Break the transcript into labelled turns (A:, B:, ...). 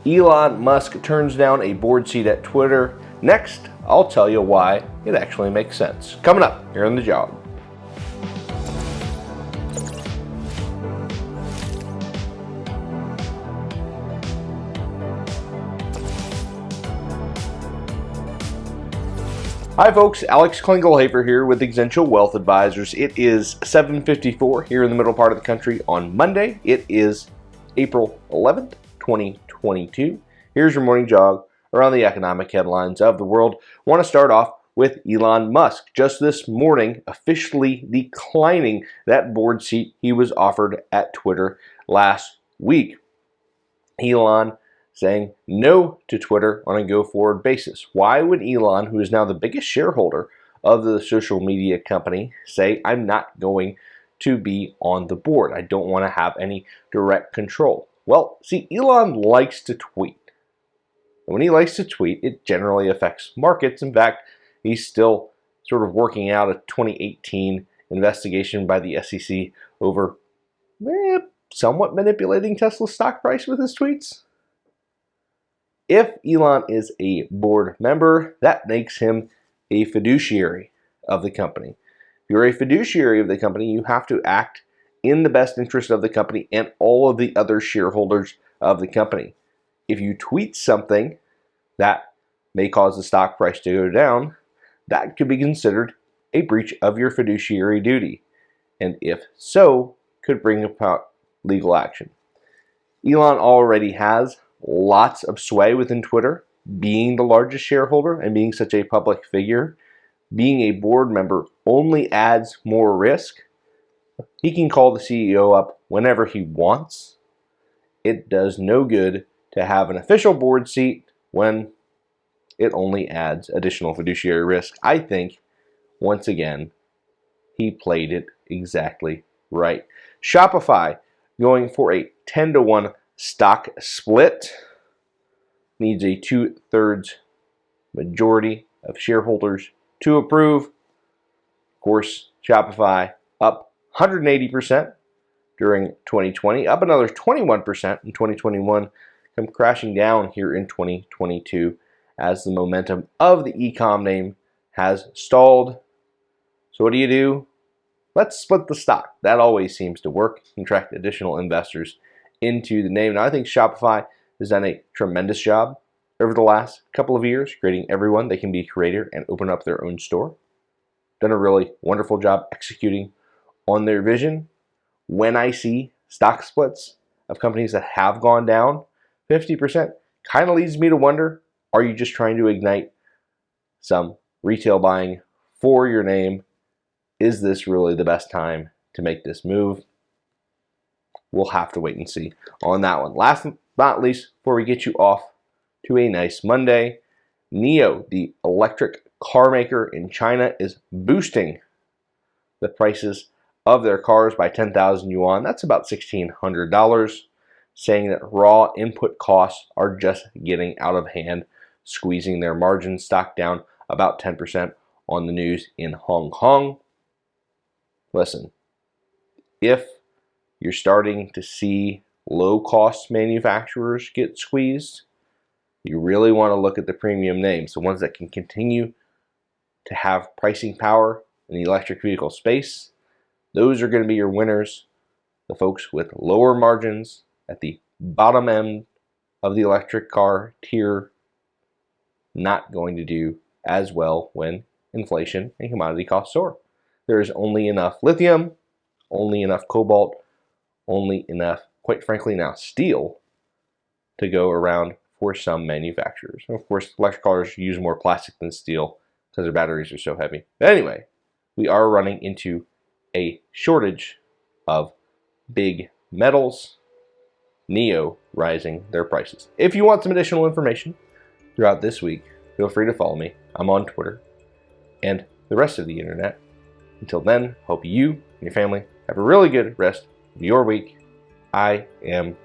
A: Elon Musk turns down a board seat at Twitter. Next, I'll tell you why it actually makes sense. Coming up here on The Jog. Hi folks, Alex Klingelhoeffer here with Exencial Wealth Advisors. It is 7:54 here in the middle part of the country on Monday. It is April 11th, 2022. Here's your morning jog around the economic headlines of the world. I want to start off with Elon Musk just this morning officially declining that board seat he was offered at Twitter last week. Elon saying no to Twitter on a go-forward basis. Why would Elon, who is now the biggest shareholder of the social media company, say, I'm not going to be on the board? I don't want to have any direct control. Well, see, Elon likes to tweet. And when he likes to tweet, it generally affects markets. In fact, he's still sort of working out a 2018 investigation by the SEC over somewhat manipulating Tesla's stock price with his tweets. If Elon is a board member, that makes him a fiduciary of the company. If you're a fiduciary of the company, you have to act in the best interest of the company and all of the other shareholders of the company. If you tweet something that may cause the stock price to go down, that could be considered a breach of your fiduciary duty, and if so, could bring about legal action. Elon already has lots of sway within Twitter, being the largest shareholder and being such a public figure. Being a board member only adds more risk. He can call the CEO up whenever he wants. It does no good to have an official board seat when it only adds additional fiduciary risk. I think, once again, he played it exactly right. Shopify going for a 10-to-1 stock split, needs a 2/3 majority of shareholders to approve. Of course, Shopify up 180% during 2020, up another 21% in 2021, come crashing down here in 2022 as the momentum of the e-com name has stalled. So what do? Let's split the stock. That always seems to work, attract additional investors into the name. Now, I think Shopify has done a tremendous job over the last couple of years, creating everyone they can be a creator and open up their own store. Done a really wonderful job executing on their vision. When I see stock splits of companies that have gone down 50%, kind of leads me to wonder, are you just trying to ignite some retail buying for your name? Is this really the best time to make this move? We'll have to wait and see on that one. Last but not least, before we get you off to a nice Monday, NIO, the electric car maker in China, is boosting the prices of their cars by 10,000 yuan. That's about $1,600, saying that raw input costs are just getting out of hand, squeezing their margins. Stock down about 10% on the news in Hong Kong. Listen, if you're starting to see low-cost manufacturers get squeezed, you really want to look at the premium names, the ones that can continue to have pricing power in the electric vehicle space. Those are going to be your winners, the folks with lower margins at the bottom end of the electric car tier, not going to do as well when inflation and commodity costs soar. There is only enough lithium, only enough cobalt, only enough, quite frankly now, steel to go around for some manufacturers. And of course, electric cars use more plastic than steel because their batteries are so heavy. But anyway, we are running into a shortage of big metals. NIO rising their prices. If you want some additional information throughout this week, feel free to follow me. I'm on Twitter and the rest of the internet. Until then, hope you and your family have a really good rest of your week. I am